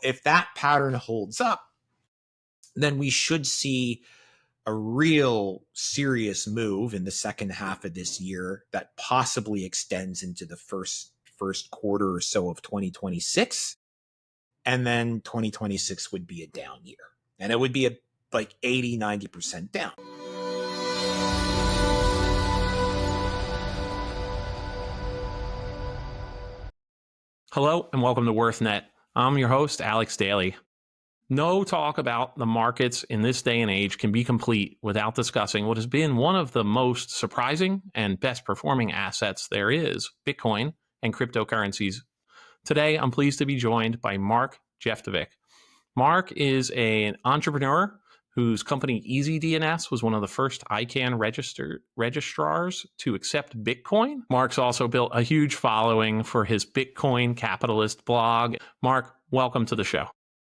If that pattern holds up, then we should see a real serious move in the second half of this year that possibly extends into the first quarter or so of 2026. And then 2026 would be a down year. And it would be like 80, 90% down. Hello and welcome to WorthNet. I'm your host, Alex Daley. No talk about the markets in this day and age can be complete without discussing what has been one of the most surprising and best performing assets there is, Bitcoin and cryptocurrencies. Today, I'm pleased to be joined by Mark Jeftovic. Mark is an entrepreneur whose company EasyDNS was one of the first ICANN registrars to accept Bitcoin. Mark's also built a huge following for his Bitcoin Capitalist blog. Mark, welcome to the show.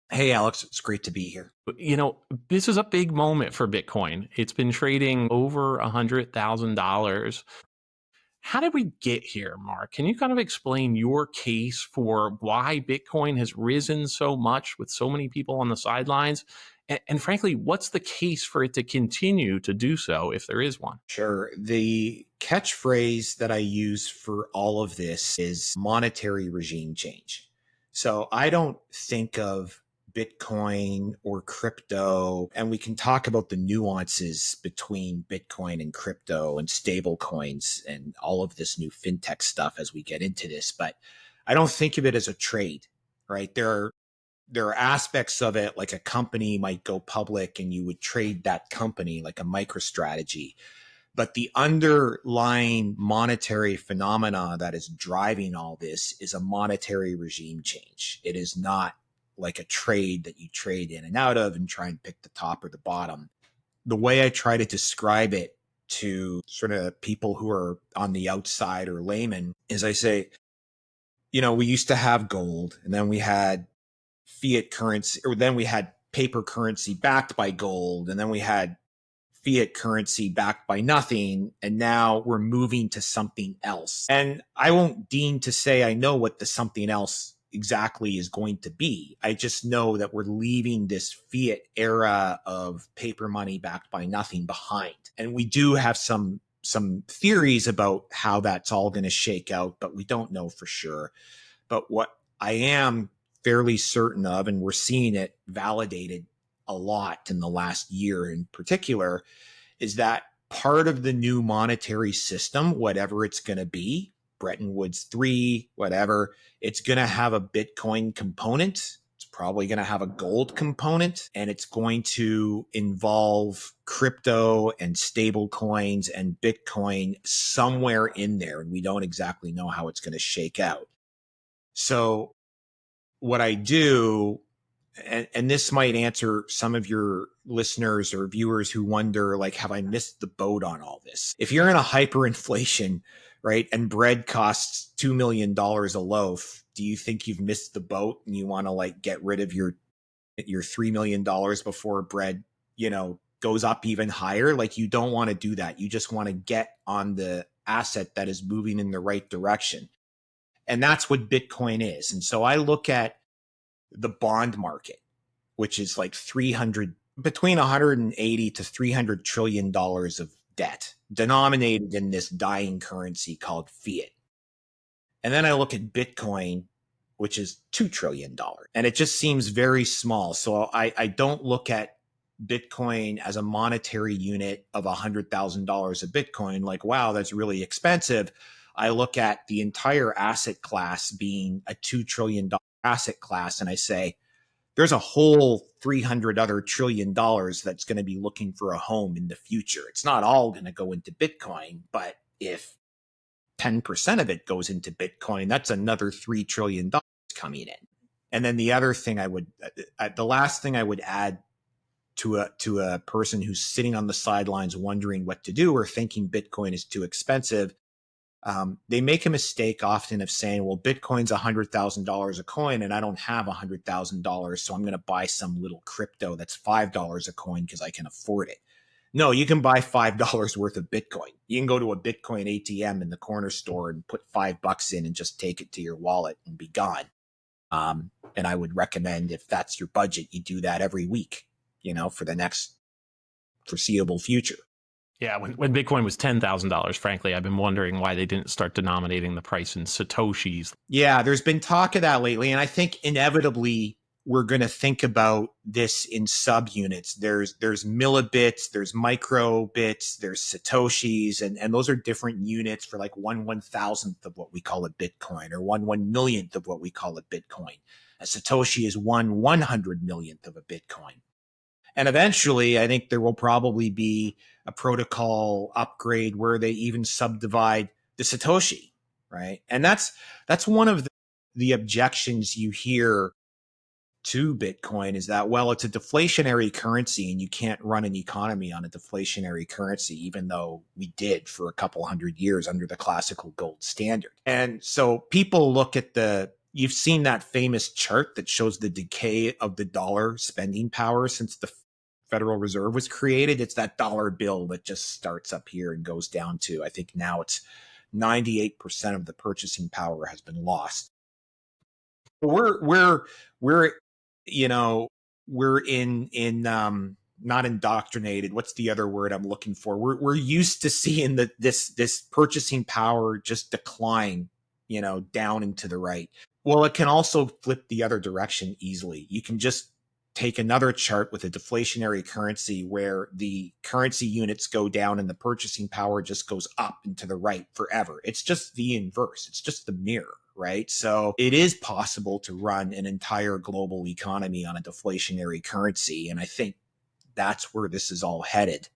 Hey, Alex, it's great to be here. You know, this is a big moment for Bitcoin. It's been trading over $100,000. How did we get here, Mark? Can you kind of explain your case for why Bitcoin has risen so much with so many people on the sidelines? And frankly, what's the case for it to continue to do so if there is one? Sure. The catchphrase that I use for all of this is monetary regime change. So I don't think of Bitcoin or crypto, and we can talk about the nuances between Bitcoin and crypto and stable coins and all of this new fintech stuff as we get into this, but I don't think of it as a trade, right? There are aspects of it, like a company might go public and you would trade that company like a MicroStrategy. But the underlying monetary phenomena that is driving all this is a monetary regime change. It is not like a trade that you trade in and out of and try and pick the top or the bottom. The way I try to describe it to sort of people who are on the outside or laymen is I say, we used to have gold, and then we had fiat currency, or then we had paper currency backed by gold, and then we had fiat currency backed by nothing, and now we're moving to something else. And I won't deign to say I know what the something else exactly is going to be. I just know that we're leaving this fiat era of paper money backed by nothing behind. And we do have some theories about how that's all going to shake out, but we don't know for sure. But what I am fairly certain of, and we're seeing it validated a lot in the last year in particular, is that part of the new monetary system, whatever it's going to be, Bretton Woods 3, whatever, it's going to have a Bitcoin component. It's probably going to have a gold component, and it's going to involve crypto and stable coins and Bitcoin somewhere in there. And we don't exactly know how it's going to shake out. So what I do, and this might answer some of your listeners or viewers who wonder, like, have I missed the boat on all this? If you're in a hyperinflation, right, and bread costs $2 million a loaf, do you think you've missed the boat and you want to like get rid of your $3 million before bread, goes up even higher? Like, you don't want to do that. You just want to get on the asset that is moving in the right direction. And that's what Bitcoin is. And so I look at the bond market, which is like between 180 to $300 trillion of debt denominated in this dying currency called fiat. And then I look at Bitcoin, which is $2 trillion. And it just seems very small. So I don't look at Bitcoin as a monetary unit of $100,000 of Bitcoin, like, wow, that's really expensive. I look at the entire asset class being a $2 trillion asset class, and I say, there's a whole 300 other trillion dollars that's going to be looking for a home in the future. It's not all going to go into Bitcoin, but if 10% of it goes into Bitcoin, that's another $3 trillion coming in. And then the other thing the last thing I would add to a person who's sitting on the sidelines wondering what to do or thinking Bitcoin is too expensive, they make a mistake often of saying, well, Bitcoin's $100,000 a coin and I don't have $100,000, so I'm going to buy some little crypto that's $5 a coin because I can afford it. No, you can buy $5 worth of Bitcoin. You can go to a Bitcoin ATM in the corner store and put $5 in and just take it to your wallet and be gone. And I would recommend, if that's your budget, you do that every week, for the next foreseeable future. Yeah, when Bitcoin was $10,000, frankly, I've been wondering why they didn't start denominating the price in Satoshis. Yeah, there's been talk of that lately. And I think inevitably we're going to think about this in subunits. There's millibits, there's microbits, there's Satoshis, and those are different units for like 1/1000th of what we call a Bitcoin, or 1/1,000,000th of what we call a Bitcoin. A Satoshi is 1/100,000,000th of a Bitcoin. And eventually, I think there will probably be a protocol upgrade where they even subdivide the Satoshi, right? And that's one of the objections you hear to Bitcoin, is that, well, it's a deflationary currency and you can't run an economy on a deflationary currency, even though we did for a couple hundred years under the classical gold standard. And so people look at you've seen that famous chart that shows the decay of the dollar spending power since the Federal Reserve was created. It's that dollar bill that just starts up here and goes down to, I think now it's 98% of the purchasing power has been lost. We're we're in not indoctrinated. What's the other word I'm looking for? We're used to seeing this purchasing power just decline, down and to the right. Well, it can also flip the other direction easily. You can just take another chart with a deflationary currency where the currency units go down and the purchasing power just goes up and to the right forever. It's just the inverse. It's just the mirror, right? So it is possible to run an entire global economy on a deflationary currency. And I think that's where this is all headed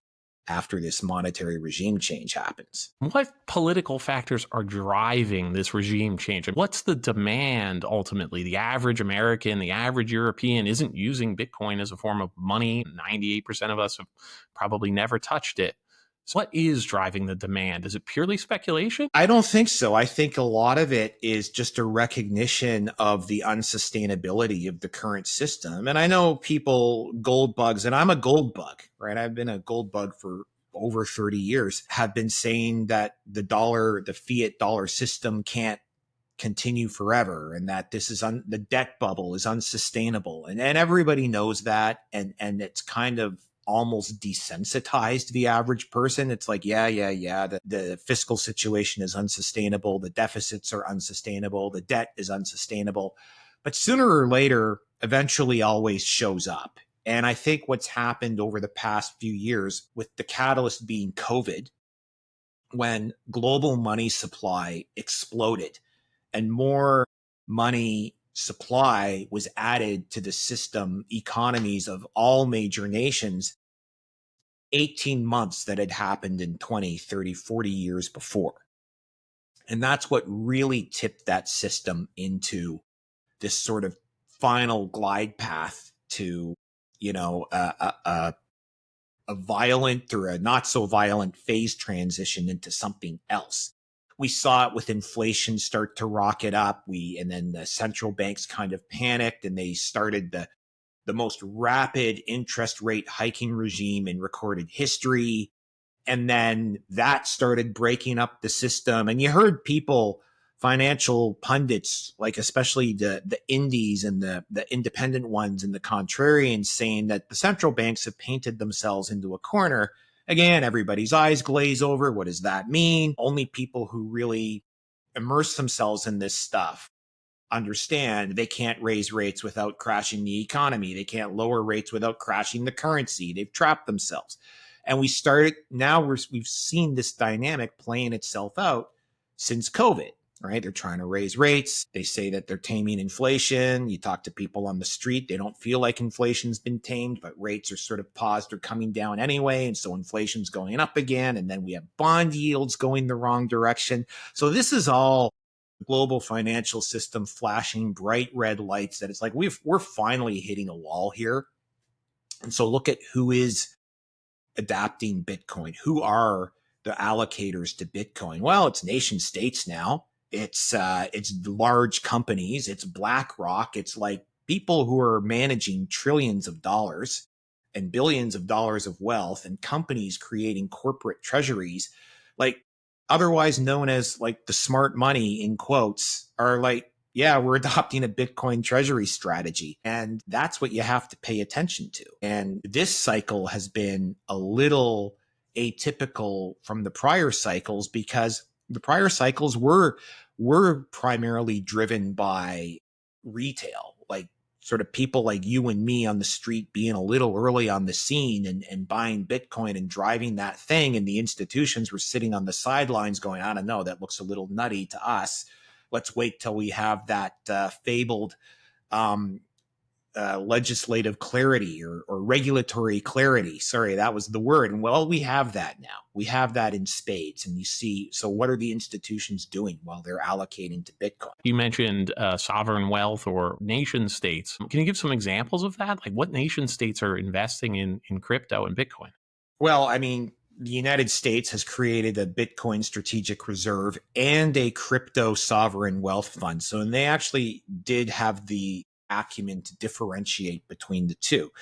after this monetary regime change happens. What political factors are driving this regime change? What's the demand ultimately? The average American, the average European isn't using Bitcoin as a form of money. 98% of us have probably never touched it. So what is driving the demand? Is it purely speculation? I don't think so. I think a lot of it is just a recognition of the unsustainability of the current system. And I know people, gold bugs, and I'm a gold bug, right? I've been a gold bug for over 30 years, have been saying that the fiat dollar system can't continue forever, and that this is the debt bubble is unsustainable. And everybody knows that. And it's kind of almost desensitized the average person. It's like, yeah. The fiscal situation is unsustainable. The deficits are unsustainable. The debt is unsustainable. But sooner or later, eventually always shows up. And I think what's happened over the past few years, with the catalyst being COVID, when global money supply exploded and more money supply was added to the system economies of all major nations, 18 months that had happened in 20, 30, 40 years before. And that's what really tipped that system into this sort of final glide path to, a violent or a not so violent phase transition into something else. We saw it with inflation start to rocket up. And then the central banks kind of panicked and they started the most rapid interest rate hiking regime in recorded history. And then that started breaking up the system. And you heard people, financial pundits, like especially the indies and the independent ones and the contrarians, saying that the central banks have painted themselves into a corner. Again, everybody's eyes glaze over. What does that mean? Only people who really immerse themselves in this stuff understand they can't raise rates without crashing the economy. They can't lower rates without crashing the currency. They've trapped themselves. And we've seen this dynamic playing itself out since COVID, right? They're trying to raise rates. They say that they're taming inflation. You talk to people on the street, they don't feel like inflation's been tamed, but rates are sort of paused or coming down anyway. And so inflation's going up again. And then we have bond yields going the wrong direction. So this is all global financial system flashing bright red lights that it's like we're finally hitting a wall here. And so look at who is adapting Bitcoin. Who are the allocators to Bitcoin? Well, it's nation states now. It's large companies. It's BlackRock. It's like people who are managing trillions of dollars and billions of dollars of wealth, and companies creating corporate treasuries, like otherwise known as like the smart money in quotes, are like, Yeah, we're adopting a Bitcoin treasury strategy. And that's what you have to pay attention to. And this cycle has been a little atypical from the prior cycles because the prior cycles were primarily driven by retail, like sort of people like you and me on the street being a little early on the scene and buying Bitcoin and driving that thing. And the institutions were sitting on the sidelines going, I don't know, that looks a little nutty to us. Let's wait till we have that fabled um, legislative clarity or regulatory clarity. Sorry, that was the word. And well, we have that now. We have that in spades. And you see, so what are the institutions doing while they're allocating to Bitcoin? You mentioned sovereign wealth or nation states. Can you give some examples of that? Like what nation states are investing in crypto and Bitcoin? Well, I mean, the United States has created a Bitcoin strategic reserve and a crypto sovereign wealth fund. So, and they actually did have the acumen to differentiate between the two.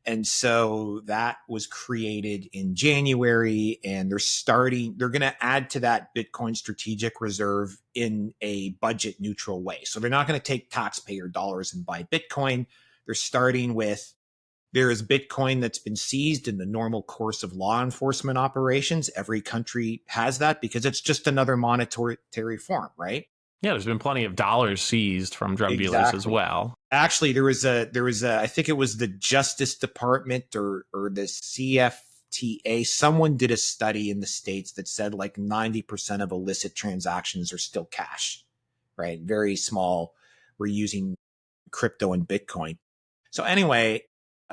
And so that was created in January, and they're going to add to that Bitcoin strategic reserve in a budget neutral way. So they're not going to take taxpayer dollars and buy Bitcoin. They're starting with there is Bitcoin that's been seized in the normal course of law enforcement operations. Every country has that because it's just another monetary form, right? Yeah, there's been plenty of dollars seized from drug dealers as Exactly. well. Actually, there was a I think it was the Justice Department or the CFTA. Someone did a study in the States that said like 90% of illicit transactions are still cash, right? Very small. We're using crypto and Bitcoin. So anyway,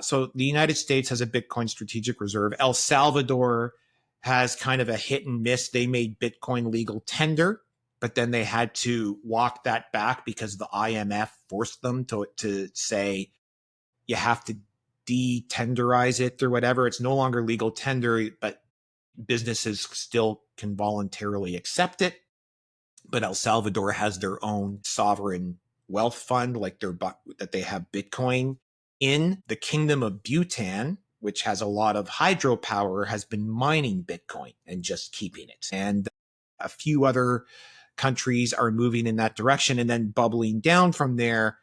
so the United States has a Bitcoin strategic reserve. El Salvador has kind of a hit and miss. They made Bitcoin legal tender, but then they had to walk that back because the IMF forced them to say you have to de-tenderize it or whatever. It's no longer legal tender, but businesses still can voluntarily accept it. But El Salvador has their own sovereign wealth fund, like that they have Bitcoin in. The Kingdom of Bhutan, which has a lot of hydropower, has been mining Bitcoin and just keeping it. And a few other countries are moving in that direction. And then bubbling down from there,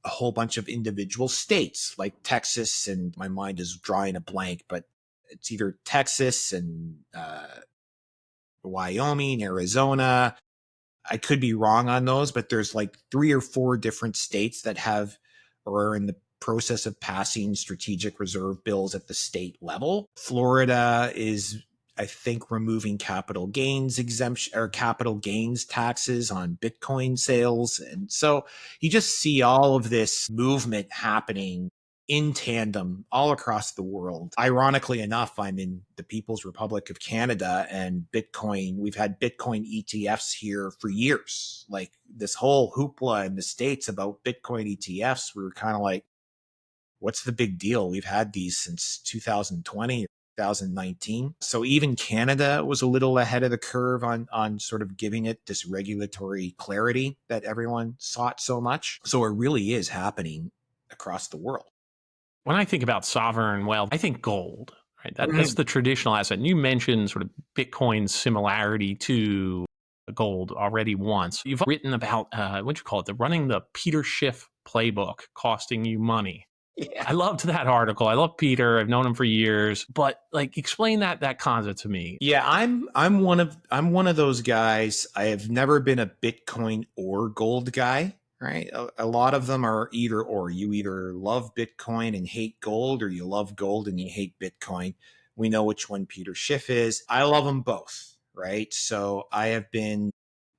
a whole bunch of individual states like Texas, and my mind is drawing a blank, but it's either Texas and Wyoming, Arizona. I could be wrong on those, but there's like 3 or 4 different states that have or are in the process of passing strategic reserve bills at the state level. Florida is, I think, removing capital gains exemption or capital gains taxes on Bitcoin sales. And so you just see all of this movement happening in tandem all across the world. Ironically enough, I'm in the People's Republic of Canada, and Bitcoin, we've had Bitcoin ETFs here for years. Like this whole hoopla in the States about Bitcoin ETFs, we were kind of like, what's the big deal? We've had these since 2020 or 2019. So even Canada was a little ahead of the curve on sort of giving it this regulatory clarity that everyone sought so much. So it really is happening across the world. When I think about sovereign wealth, I think gold, right? That's the traditional asset. And you mentioned sort of Bitcoin's similarity to gold already once. You've written about, what you call it, the running the Peter Schiff playbook costing you money. Yeah. I loved that article. I love Peter. I've known him for years. But like, explain that concept to me. Yeah, I'm one of those guys. I have never been a Bitcoin or gold guy, right? A lot of them are either or. You either love Bitcoin and hate gold, or you love gold and you hate Bitcoin. We know which one Peter Schiff is. I love them both, right? So I have been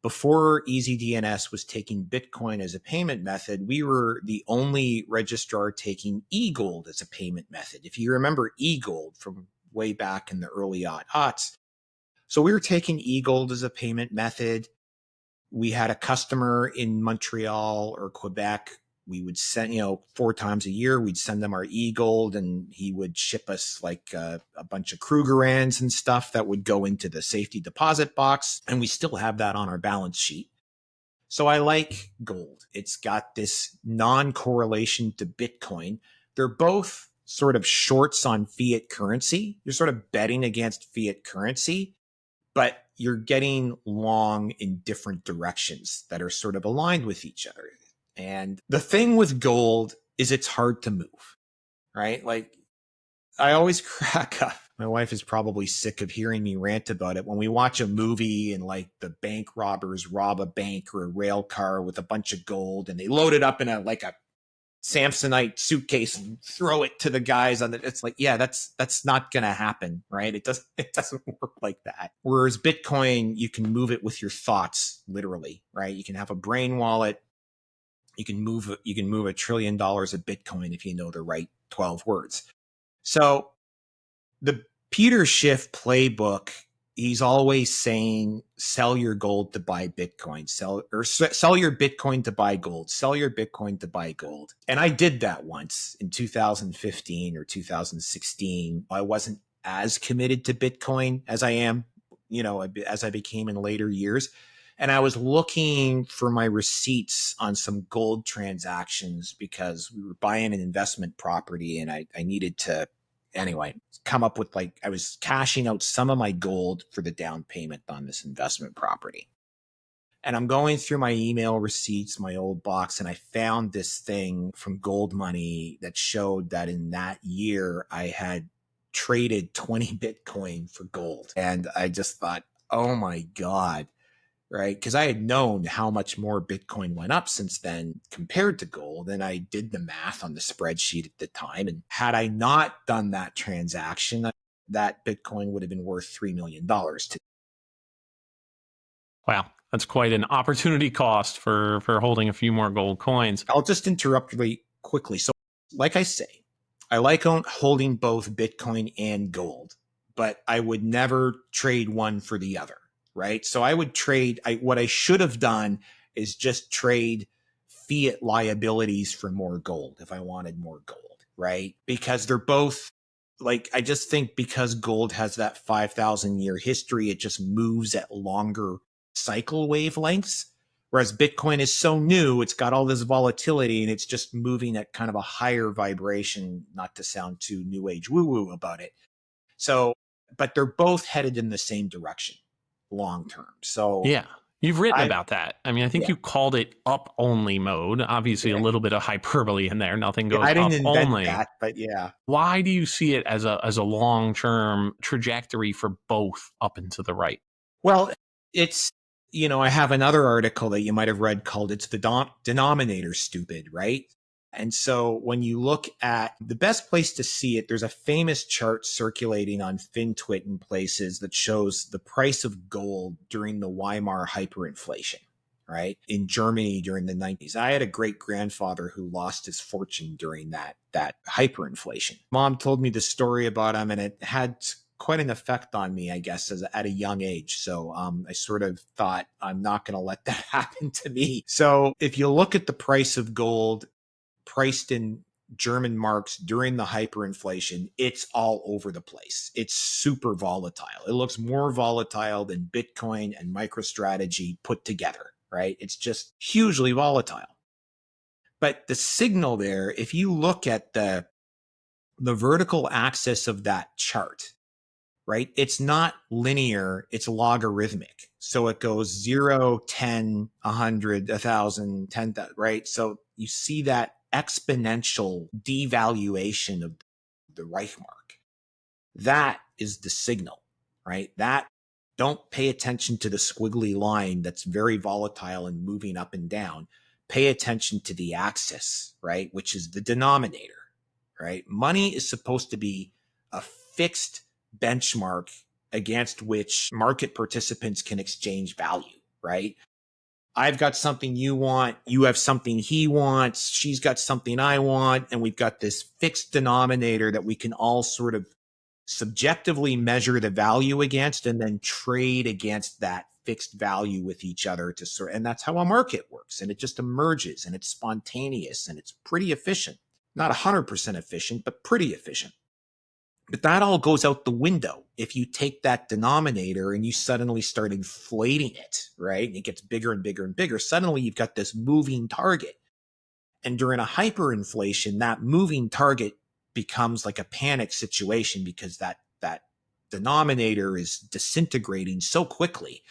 before EasyDNS was taking Bitcoin as a payment method, we were the only registrar taking eGold as a payment method. If you remember eGold from way back in the early aughts. So we were taking eGold as a payment method. We had a customer in Montreal or Quebec. We would send, 4 times a year, we'd send them our eGold, and he would ship us like a bunch of Krugerrands and stuff that would go into the safety deposit box. And we still have that on our balance sheet. So I like gold. It's got this non-correlation to Bitcoin. They're both sort of shorts on fiat currency. You're sort of betting against fiat currency, but you're getting long in different directions that are sort of aligned with each other. And the thing with gold is it's hard to move, right? Like I always crack up. My wife is probably sick of hearing me rant about it. When we watch a movie and like the bank robbers rob a bank or a rail car with a bunch of gold and they load it up in a Samsonite suitcase and throw it to the guys on the, it's like, yeah, that's not going to happen, right? It doesn't work like that. Whereas Bitcoin, you can move it with your thoughts, literally, right? You can have a brain wallet. You can move $1 trillion of Bitcoin if you know the right 12 words. So the Peter Schiff playbook, he's always saying, sell your gold to buy Bitcoin, sell your Bitcoin to buy gold, sell your Bitcoin to buy gold. And I did that once in 2015 or 2016. I wasn't as committed to Bitcoin as I am, as I became in later years. And I was looking for my receipts on some gold transactions because we were buying an investment property and I needed to, anyway, come up with I was cashing out some of my gold for the down payment on this investment property. And I'm going through my email receipts, my old box, and I found this thing from Gold Money that showed that in that year I had traded 20 Bitcoin for gold. And I just thought, oh my God. Right? Because I had known how much more Bitcoin went up since then compared to gold. And I did the math on the spreadsheet at the time. And had I not done that transaction, that Bitcoin would have been worth $3 million to. Wow, that's quite an opportunity cost for holding a few more gold coins. I'll just interrupt really quickly. So like I say, I like holding both Bitcoin and gold, but I would never trade one for the other. Right. So I would trade. What I should have done is just trade fiat liabilities for more gold if I wanted more gold. Right. Because they're both I just think because gold has that 5,000-year history, it just moves at longer cycle wavelengths. Whereas Bitcoin is so new, it's got all this volatility and it's just moving at kind of a higher vibration, not to sound too new age woo woo about it. So, but they're both headed in the same direction long term. So yeah, you've written about that. I mean, I think yeah, you called it up only mode. Obviously, a little bit of hyperbole in there. Nothing goes I didn't up invent only. that, but yeah. Why do you see it as a long term trajectory for both up and to the right? Well, it's, I have another article that you might have read called It's the Denominator Stupid, right? And so when you look at the best place to see it, there's a famous chart circulating on FinTwit and places that shows the price of gold during the Weimar hyperinflation, right? In Germany during the 90s. I had a great grandfather who lost his fortune during that hyperinflation. Mom told me the story about him and it had quite an effect on me, I guess, at a young age. So I sort of thought, I'm not going to let that happen to me. So if you look at the price of gold priced in German marks during the hyperinflation, it's all over the place. It's super volatile. It looks more volatile than Bitcoin and MicroStrategy put together, right? It's just hugely volatile. But the signal there, if you look at the vertical axis of that chart, right? It's not linear, it's logarithmic. So it goes 0, 10, 100, 1,000, 10,000, right? So you see that exponential devaluation of the Reichmark. That is the signal, right? That don't pay attention to the squiggly line that's very volatile and moving up and down. Pay attention to the axis, right? Which is the denominator, right? Money is supposed to be a fixed benchmark against which market participants can exchange value, right? I've got something you want, you have something he wants, she's got something I want, and we've got this fixed denominator that we can all sort of subjectively measure the value against and then trade against that fixed value with each other to sort, and that's how a market works. And it just emerges and it's spontaneous and it's pretty efficient. Not 100% efficient, but pretty efficient. But that all goes out the window if you take that denominator and you suddenly start inflating it, right? And it gets bigger and bigger and bigger. Suddenly you've got this moving target. And during a hyperinflation, that moving target becomes like a panic situation because that denominator is disintegrating so quickly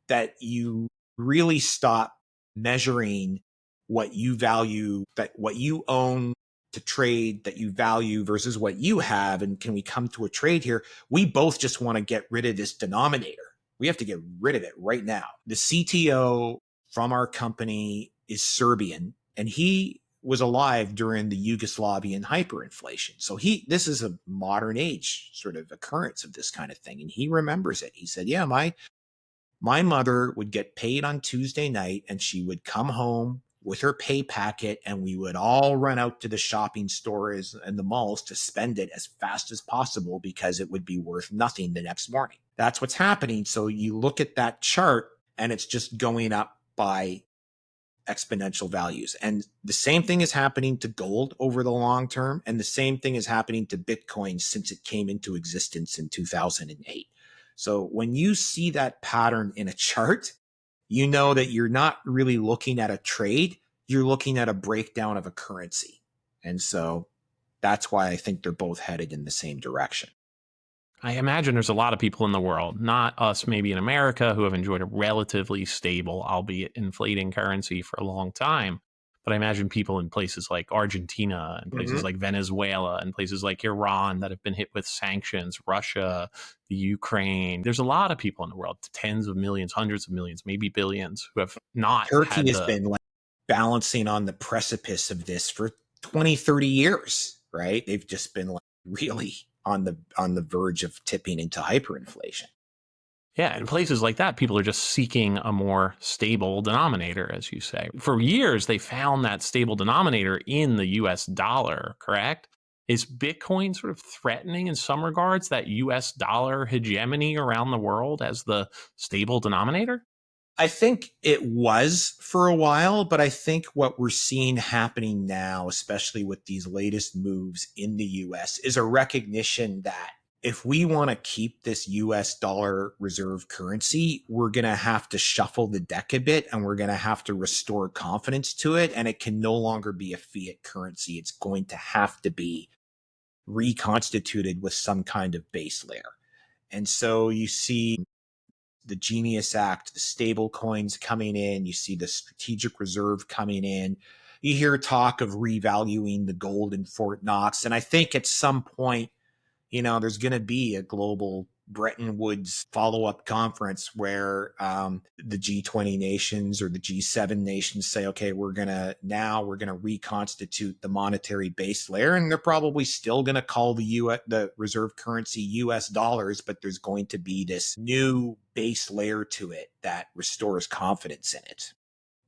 that you really stop measuring what you value, that what you own to trade, that you value versus what you have. And can we come to a trade here? We both just want to get rid of this denominator. We have to get rid of it right now. The CTO from our company is Serbian, and he was alive during the Yugoslavian hyperinflation. So this is a modern age sort of occurrence of this kind of thing. And he remembers it. He said, yeah, my mother would get paid on Tuesday night and she would come home with her pay packet and we would all run out to the shopping stores and the malls to spend it as fast as possible because it would be worth nothing the next morning. That's what's happening. So you look at that chart and it's just going up by exponential values. And the same thing is happening to gold over the long term. And the same thing is happening to Bitcoin since it came into existence in 2008. So when you see that pattern in a chart, you know that you're not really looking at a trade, you're looking at a breakdown of a currency. And so that's why I think they're both headed in the same direction. I imagine there's a lot of people in the world, not us maybe in America, who have enjoyed a relatively stable, albeit inflating currency for a long time. But I imagine people in places like Argentina and places like Venezuela and places like Iran that have been hit with sanctions, Russia, the Ukraine. There's a lot of people in the world, tens of millions, hundreds of millions, maybe billions, who have not Turkey had has the. been like balancing on the precipice of this for 20, 30 years, right? They've just been like really on the verge of tipping into hyperinflation. Yeah, in places like that, people are just seeking a more stable denominator, as you say. For years, they found that stable denominator in the US dollar, correct? Is Bitcoin sort of threatening in some regards that US dollar hegemony around the world as the stable denominator? I think it was for a while, but I think what we're seeing happening now, especially with these latest moves in the US, is a recognition that if we want to keep this US dollar reserve currency, we're going to have to shuffle the deck a bit and we're going to have to restore confidence to it. And it can no longer be a fiat currency. It's going to have to be reconstituted with some kind of base layer. And so you see the Genius Act, the stable coins coming in, you see the strategic reserve coming in. You hear talk of revaluing the gold in Fort Knox. And I think at some point, there's going to be a global Bretton Woods follow-up conference where the G20 nations or the G7 nations say, okay, we're going to reconstitute the monetary base layer. And they're probably still going to call the reserve currency US dollars, but there's going to be this new base layer to it that restores confidence in it.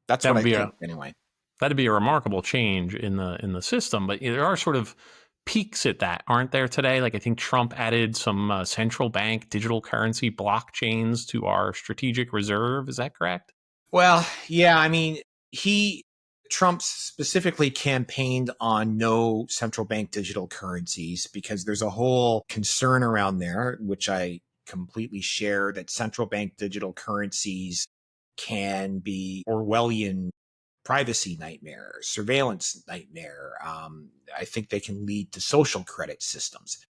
That's That what would I be think anyway. that'd be a remarkable change in the system. But there are sort of peaks at that, aren't there today? Like I think Trump added some central bank digital currency blockchains to our strategic reserve. Is that correct? Well, yeah, I mean, Trump specifically campaigned on no central bank digital currencies because there's a whole concern around there, which I completely share, that central bank digital currencies can be Orwellian privacy nightmare, surveillance nightmare. I think they can lead to social credit systems.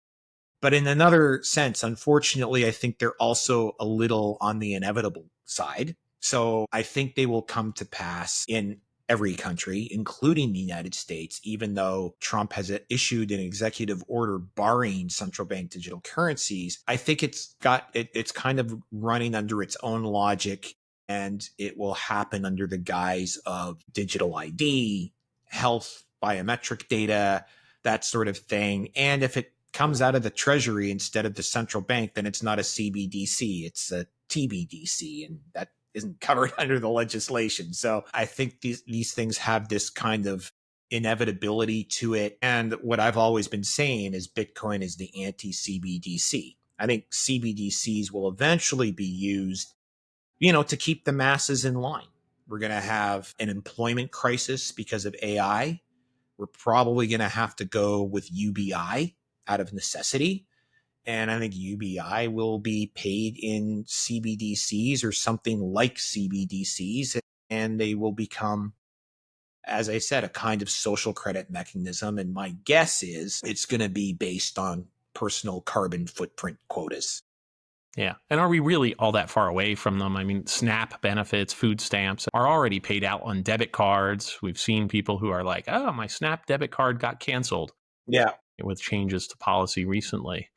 But in another sense, unfortunately, I think they're also a little on the inevitable side. So I think they will come to pass in every country, including the United States, even though Trump has issued an executive order barring central bank digital currencies. I think it's kind of running under its own logic, and it will happen under the guise of digital ID, health, biometric data, that sort of thing. And if it comes out of the treasury instead of the central bank, then it's not a CBDC, it's a TBDC, and that isn't covered under the legislation. So I think these things have this kind of inevitability to it. And what I've always been saying is Bitcoin is the anti-CBDC. I think CBDCs will eventually be used, to keep the masses in line. We're going to have an employment crisis because of AI. We're probably going to have to go with UBI out of necessity. And I think UBI will be paid in CBDCs or something like CBDCs. And they will become, as I said, a kind of social credit mechanism. And my guess is it's going to be based on personal carbon footprint quotas. Yeah. And are we really all that far away from them? I mean, SNAP benefits, food stamps are already paid out on debit cards. We've seen people who are like, oh, my SNAP debit card got canceled Yeah. with changes to policy recently.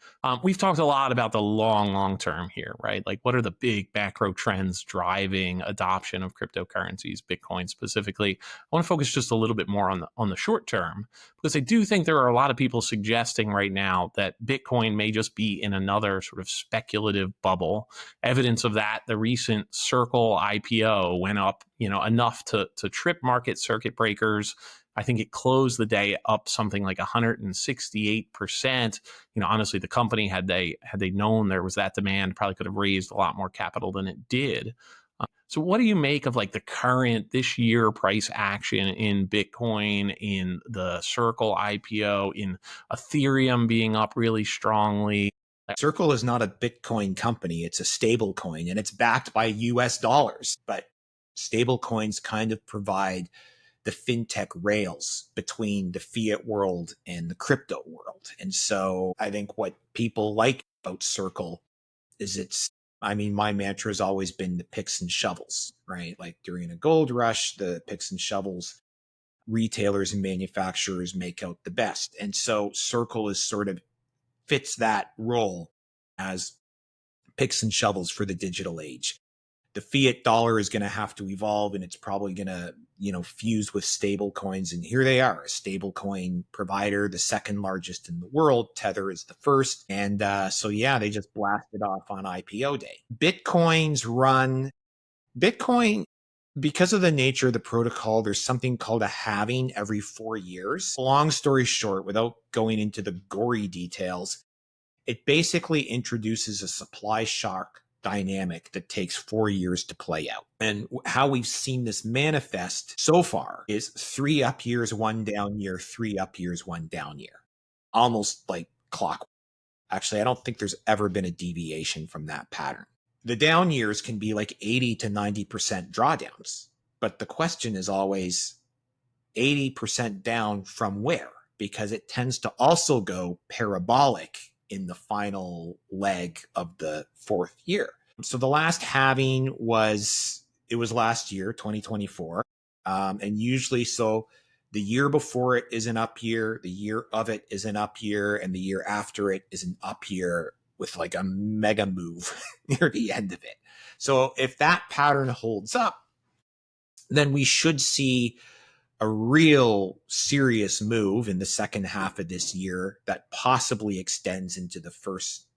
We've talked a lot about the long term here, right? Like, what are the big macro trends driving adoption of cryptocurrencies, Bitcoin specifically? I want to focus just a little bit more on the short term, because I do think there are a lot of people suggesting right now that Bitcoin may just be in another sort of speculative bubble. Evidence of that, the recent Circle IPO went up, enough to trip market circuit breakers. I think it closed the day up something like 168%. Honestly, the company, had they known there was that demand, probably could have raised a lot more capital than it did. So what do you make of like the current this year price action in Bitcoin, in the Circle IPO, in Ethereum being up really strongly? Circle is not a Bitcoin company. It's a stable coin, and it's backed by US dollars. But stable coins kind of provide the fintech rails between the fiat world and the crypto world. And so I think what people like about Circle is my mantra has always been the picks and shovels, right? Like during a gold rush, the picks and shovels, retailers and manufacturers make out the best. And so Circle is sort of fits that role as picks and shovels for the digital age. The fiat dollar is going to have to evolve, and it's probably going to, fuse with stable coins. And here they are, a stable coin provider, the second largest in the world. Tether is the first. And so, yeah, they just blasted off on IPO day. Bitcoin, because of the nature of the protocol, there's something called a halving every 4 years. Long story short, without going into the gory details, it basically introduces a supply shock dynamic that takes 4 years to play out. And how we've seen this manifest so far is 3 up years, 1 down year, 3 up years, 1 down year. Almost like clockwork. Actually, I don't think there's ever been a deviation from that pattern. The down years can be like 80 to 90% drawdowns. But the question is always 80% down from where? Because it tends to also go parabolic in the final leg of the 4th year. So the last halving was last year, 2024. And usually, so the year before it is an up year, the year of it is an up year, and the year after it is an up year with like a mega move near the end of it. So if that pattern holds up, then we should see a real serious move in the second half of this year that possibly extends into the first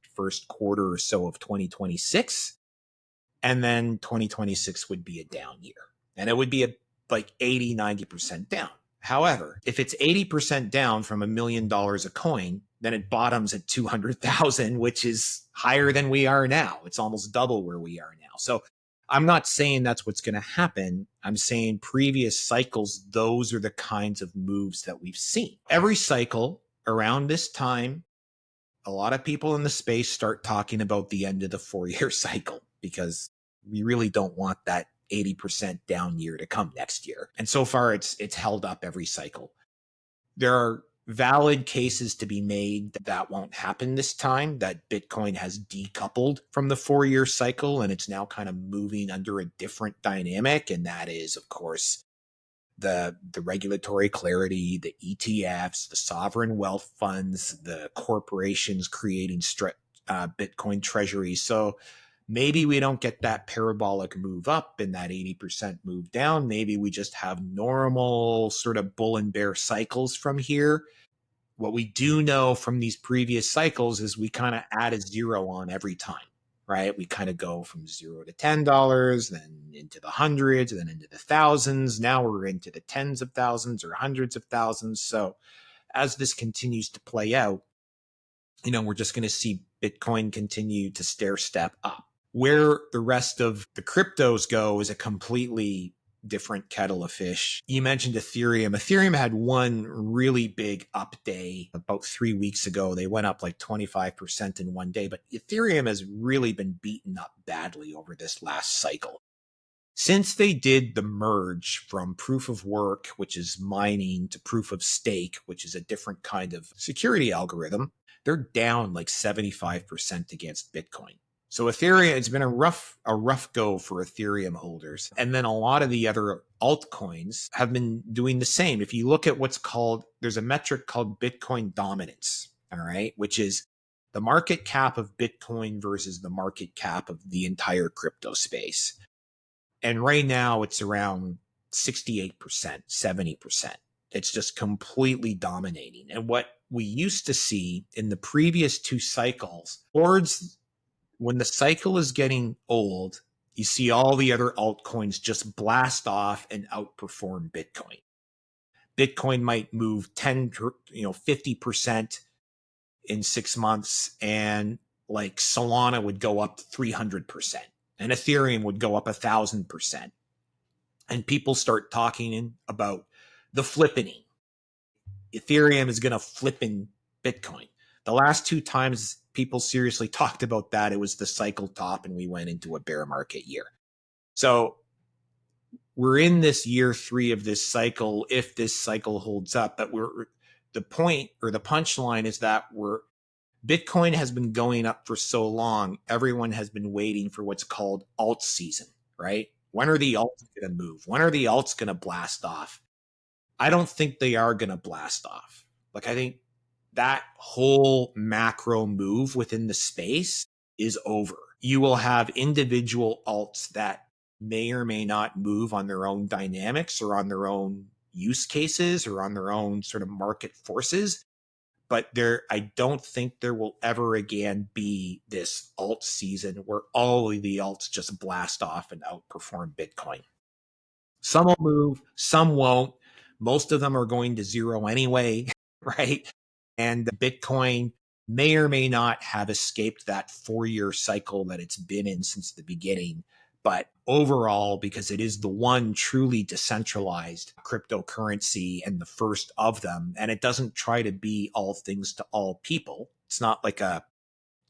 quarter or so of 2026. And then 2026 would be a down year. And it would be like 80, 90% down. However, if it's 80% down from $1 million a coin, then it bottoms at 200,000, which is higher than we are now. It's almost double where we are now. So I'm not saying that's what's going to happen. I'm saying previous cycles, those are the kinds of moves that we've seen. Every cycle around this time, a lot of people in the space start talking about the end of the 4-year cycle because we really don't want that 80% down year to come next year. And so far it's held up every cycle. There are valid cases to be made that won't happen this time, that Bitcoin has decoupled from the 4-year cycle and it's now kind of moving under a different dynamic. And that is, of course, the regulatory clarity, the ETFs, the sovereign wealth funds, the corporations creating Bitcoin treasuries. So maybe we don't get that parabolic move up and that 80% move down. Maybe we just have normal sort of bull and bear cycles from here. What we do know from these previous cycles is we kind of add a zero on every time, right? We kind of go from $0 to $10, then into the hundreds, then into the thousands. Now we're into the tens of thousands or hundreds of thousands. So as this continues to play out, we're just going to see Bitcoin continue to stair step up. Where the rest of the cryptos go is a completely different kettle of fish. You mentioned Ethereum. Ethereum had one really big up day about 3 weeks ago. They went up like 25% in one day, but Ethereum has really been beaten up badly over this last cycle. Since they did the merge from proof of work, which is mining, to proof of stake, which is a different kind of security algorithm, they're down like 75% against Bitcoin. So Ethereum, it's been a rough go for Ethereum holders. And then a lot of the other altcoins have been doing the same. If you look at what's called, there's a metric called Bitcoin dominance, all right, which is the market cap of Bitcoin versus the market cap of the entire crypto space. And right now it's around 68%, 70%. It's just completely dominating. And what we used to see in the previous two cycles, towards when the cycle is getting old, you see all the other altcoins just blast off and outperform Bitcoin. Bitcoin might move 10, 50% in 6 months, and like Solana would go up 300%, and Ethereum would go up 1,000%. And people start talking about the flippening. Ethereum is going to flip in Bitcoin. The last two times people seriously talked about that, it was the cycle top and we went into a bear market year. So we're in this year 3 of this cycle, if this cycle holds up. But the point, or the punchline, is that Bitcoin has been going up for so long, everyone has been waiting for what's called alt season, right? When are the alts going to move? When are the alts going to blast off? I don't think they are going to blast off. Like, I think that whole macro move within the space is over. You will have individual alts that may or may not move on their own dynamics or on their own use cases or on their own sort of market forces. But I don't think there will ever again be this alt season where all of the alts just blast off and outperform Bitcoin. Some will move, some won't. Most of them are going to zero anyway, right? And Bitcoin may or may not have escaped that 4-year cycle that it's been in since the beginning. But overall, because it is the one truly decentralized cryptocurrency and the first of them, and it doesn't try to be all things to all people. It's not like a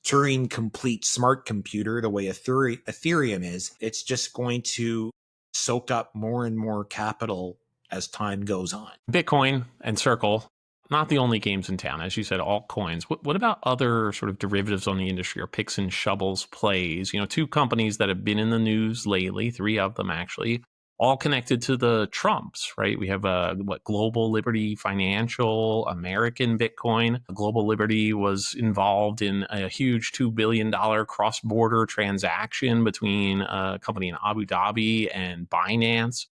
Turing complete smart computer the way Ethereum is. It's just going to soak up more and more capital as time goes on. Bitcoin and Circle, not the only games in town. As you said, altcoins. What about other sort of derivatives on the industry, or picks and shovels plays? Two companies that have been in the news lately, 3 of them actually, all connected to the Trumps, right? We have Global Liberty Financial, American Bitcoin. Global Liberty was involved in a huge $2 billion cross-border transaction between a company in Abu Dhabi and Binance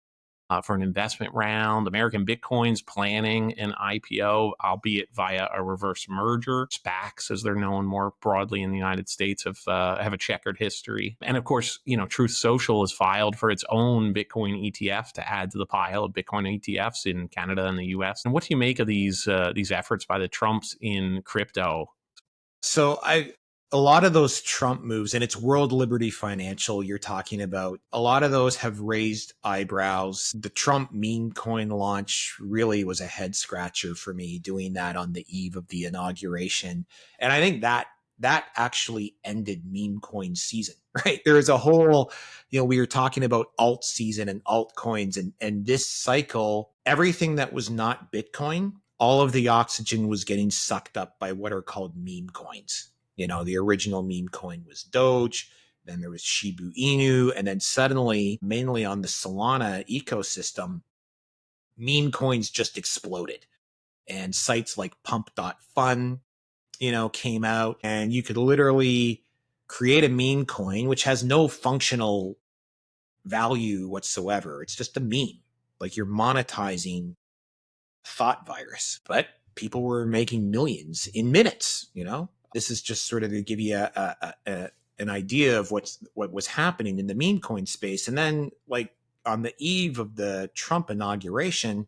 for an investment round. American Bitcoin's planning an IPO, albeit via a reverse merger. SPACs, as they're known more broadly in the United States, have a checkered history. And of course, Truth Social has filed for its own Bitcoin ETF to add to the pile of Bitcoin ETFs in Canada and the US. And what do you make of these efforts by the Trumps in crypto? So a lot of those Trump moves, and it's World Liberty Financial you're talking about, a lot of those have raised eyebrows. The Trump meme coin launch really was a head scratcher for me, doing that on the eve of the inauguration. And I think that actually ended meme coin season, right? There is a whole, we were talking about alt season and altcoins, and this cycle, everything that was not Bitcoin, all of the oxygen was getting sucked up by what are called meme coins. The original meme coin was Doge, then there was Shiba Inu, and then suddenly, mainly on the Solana ecosystem, meme coins just exploded. And sites like pump.fun, came out, and you could literally create a meme coin, which has no functional value whatsoever. It's just a meme. Like, you're monetizing thought virus, but people were making millions in minutes. This is just sort of to give you an idea of what was happening in the meme coin space. And then, like, on the eve of the Trump inauguration,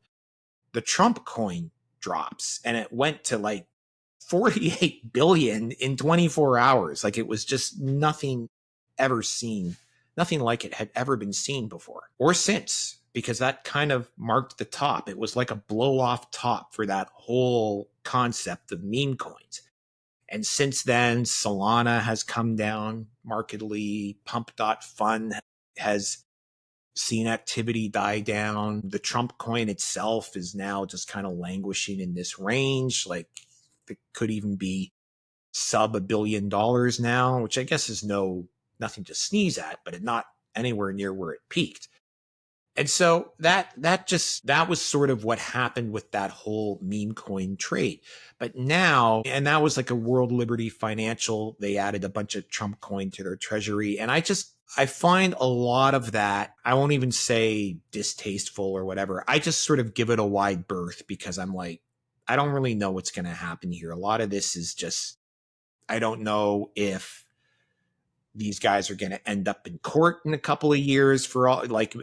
the Trump coin drops, and it went to like 48 billion in 24 hours. Like, it was just nothing ever seen. Nothing like it had ever been seen before or since, because that kind of marked the top. It was like a blow off top for that whole concept of meme coins. And since then, Solana has come down markedly. Pump.fun has seen activity die down. The Trump coin itself is now just kind of languishing in this range. Like it could even be sub $1 billion now, which I guess is nothing to sneeze at, but it's not anywhere near where it peaked. And so that was sort of what happened with that whole meme coin trade. But now, and that was like a World Liberty Financial, they added a bunch of Trump coin to their treasury. And I find a lot of that, I won't even say distasteful or whatever. I just sort of give it a wide berth because I'm like, I don't really know what's going to happen here. A lot of this is just, I don't know if these guys are going to end up in court in a couple of years for all like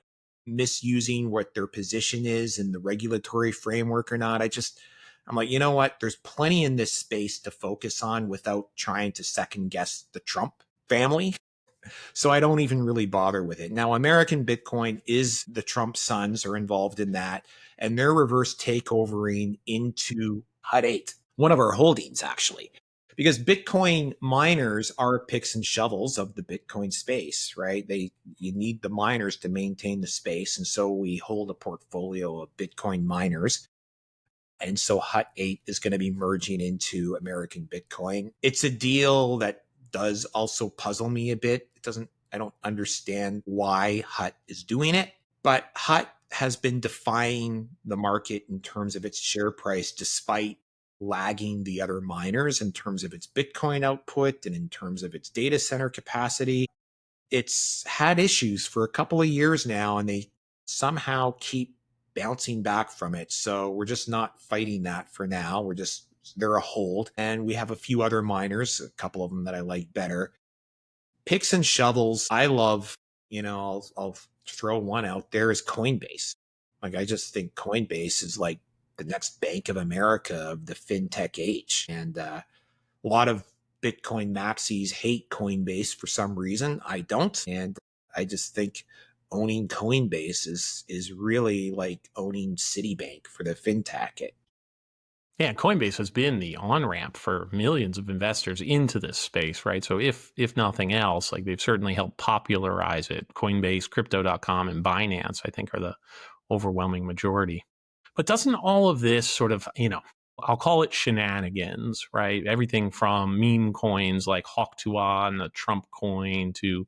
misusing what their position is in the regulatory framework or not. I'm like, you know what? There's plenty in this space to focus on without trying to second guess the Trump family. So I don't even really bother with it. Now, American Bitcoin is the Trump sons are involved in that, and they're reverse takeovering into HUD-8, one of our holdings, actually. Because Bitcoin miners are picks and shovels of the Bitcoin space, right? You need the miners to maintain the space. And so we hold a portfolio of Bitcoin miners. And so HUD-8 is going to be merging into American Bitcoin. It's a deal that does also puzzle me a bit. I don't understand why HUD is doing it, but HUD has been defying the market in terms of its share price despite lagging the other miners in terms of its Bitcoin output and in terms of its data center capacity. It's had issues for a couple of years now, and they somehow keep bouncing back from it. So we're just not fighting that for now. They're a hold. And we have a few other miners, a couple of them that I like better. Picks and shovels, I love, I'll throw one out there is Coinbase. Like, I just think Coinbase is like the next Bank of America of the fintech age. And a lot of Bitcoin maxis hate Coinbase for some reason. I don't. And I just think owning Coinbase is really like owning Citibank for the fintech. Yeah, Coinbase has been the on-ramp for millions of investors into this space, right? So if nothing else, like they've certainly helped popularize it. Coinbase, crypto.com, and Binance, I think, are the overwhelming majority. But doesn't all of this sort of, I'll call it shenanigans, right? Everything from meme coins like Hawk2A and the Trump coin to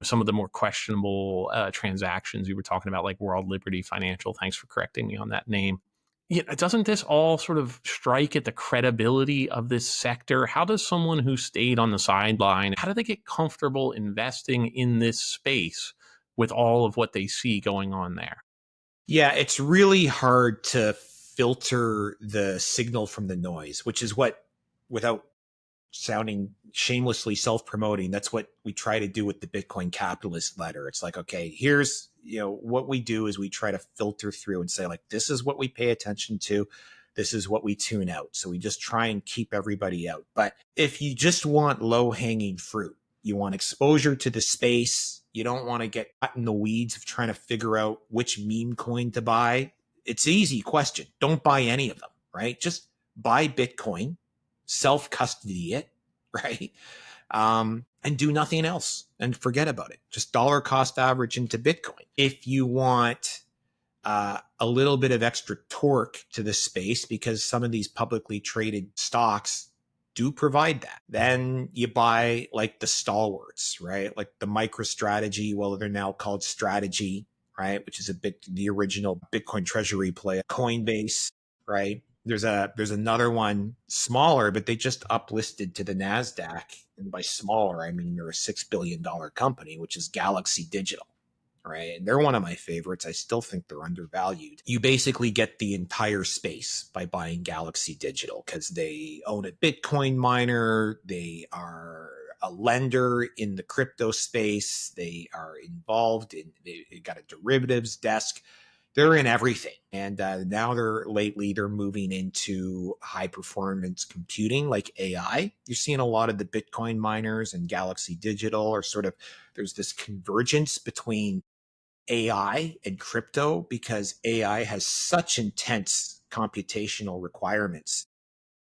some of the more questionable transactions you were talking about, like World Liberty Financial. Thanks for correcting me on that name. Yeah, doesn't this all sort of strike at the credibility of this sector? How does someone who stayed on the sideline, how do they get comfortable investing in this space with all of what they see going on there? Yeah, it's really hard to filter the signal from the noise, which is what, without sounding shamelessly self-promoting, that's what we try to do with the Bitcoin Capitalist letter. It's like, okay, here's, what we do is we try to filter through and say, like, this is what we pay attention to. This is what we tune out. So we just try and keep everybody out. But if you just want low-hanging fruit, you want exposure to the space, you don't want to get caught in the weeds of trying to figure out which meme coin to buy. It's an easy question. Don't buy any of them, right? Just buy Bitcoin, self-custody it, right? And do nothing else and forget about it. Just dollar cost average into Bitcoin. If you want a little bit of extra torque to the space, because some of these publicly traded stocks do provide that, then you buy like the stalwarts, right? Like the MicroStrategy, well, they're now called Strategy, right? Which is the original Bitcoin treasury play. Coinbase, right? There's another one smaller, but they just uplisted to the NASDAQ. And by smaller, I mean they're a $6 billion company, which is Galaxy Digital, right? And they're one of my favorites. I still think they're undervalued. You basically get the entire space by buying Galaxy Digital because they own a Bitcoin miner. They are a lender in the crypto space. They are involved they got a derivatives desk. They're in everything. And now they're moving into high performance computing like AI. You're seeing a lot of the Bitcoin miners and Galaxy Digital are sort of, there's this convergence between AI and crypto because AI has such intense computational requirements.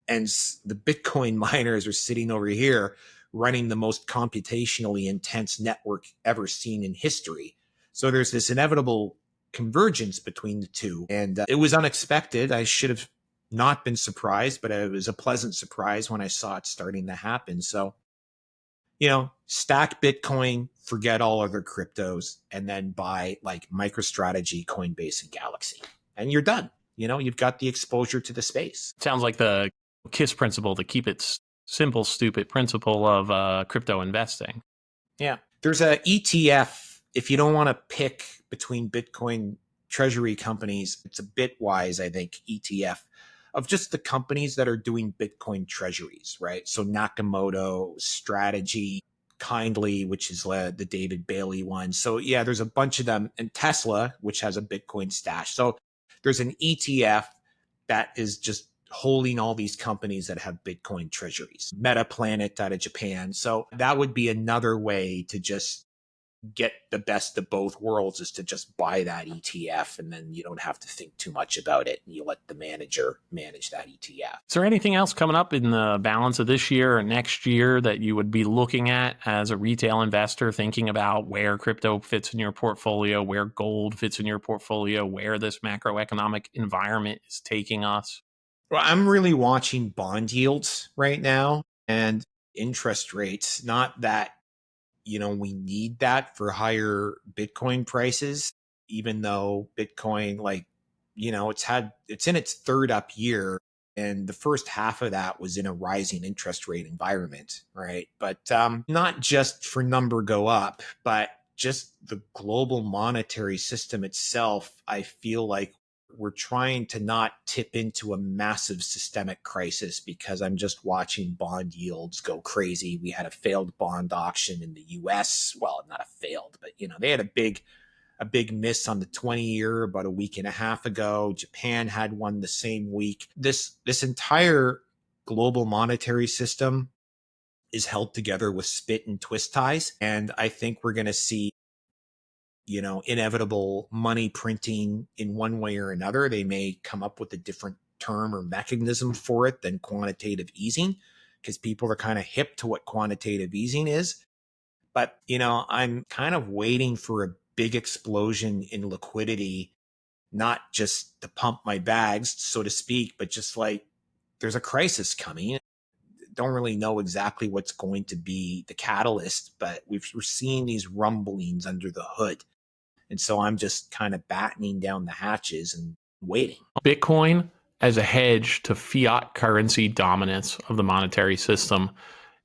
And the Bitcoin miners are sitting over here running the most computationally intense network ever seen in history. So there's this inevitable convergence between the two. And it was unexpected. I should have not been surprised, but it was a pleasant surprise when I saw it starting to happen. So, stack Bitcoin, forget all other cryptos, and then buy like MicroStrategy, Coinbase, and Galaxy. And you're done. You've got the exposure to the space. Sounds like the KISS principle, to keep it simple, stupid principle of crypto investing. Yeah. There's a ETF. If you don't want to pick between Bitcoin treasury companies, it's a Bitwise, I think, ETF of just the companies that are doing Bitcoin treasuries, right? So Nakamoto, Strategy, Kindly, which is the David Bailey one. So yeah, there's a bunch of them, and Tesla, which has a Bitcoin stash. So there's an ETF that is just holding all these companies that have Bitcoin treasuries. Metaplanet out of Japan. So that would be another way to just get the best of both worlds, is to just buy that ETF, and then you don't have to think too much about it. You let the manager manage that ETF. Is there anything else coming up in the balance of this year or next year that you would be looking at as a retail investor, thinking about where crypto fits in your portfolio, where gold fits in your portfolio, where this macroeconomic environment is taking us? Well, I'm really watching bond yields right now and interest rates. Not that we need that for higher Bitcoin prices, even though Bitcoin, it's in its third up year. And the first half of that was in a rising interest rate environment, right? But not just for number go up, but just the global monetary system itself. I feel like we're trying to not tip into a massive systemic crisis, because I'm just watching bond yields go crazy. We had a failed bond auction in the US. Well, not a failed, but they had a big miss on the 20-year about a week and a half ago. Japan had one the same week. This entire global monetary system is held together with spit and twist ties. And I think we're going to see inevitable money printing in one way or another. They may come up with a different term or mechanism for it than quantitative easing, because people are kind of hip to what quantitative easing is. But, I'm kind of waiting for a big explosion in liquidity, not just to pump my bags, so to speak, but just like there's a crisis coming. Don't really know exactly what's going to be the catalyst, but we're seeing these rumblings under the hood. And so I'm just kind of battening down the hatches and waiting. Bitcoin as a hedge to fiat currency dominance of the monetary system.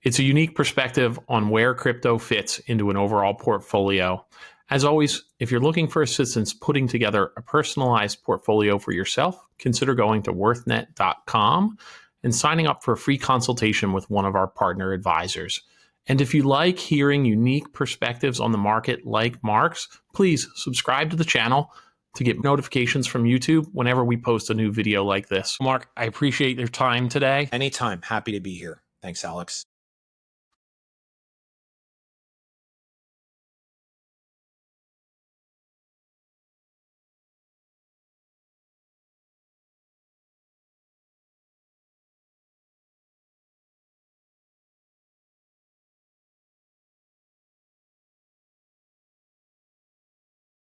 It's a unique perspective on where crypto fits into an overall portfolio. As always, if you're looking for assistance putting together a personalized portfolio for yourself, consider going to worthnet.com and signing up for a free consultation with one of our partner advisors. And if you like hearing unique perspectives on the market like Mark's, please subscribe to the channel to get notifications from YouTube whenever we post a new video like this. Mark, I appreciate your time today. Anytime. Happy to be here. Thanks, Alex.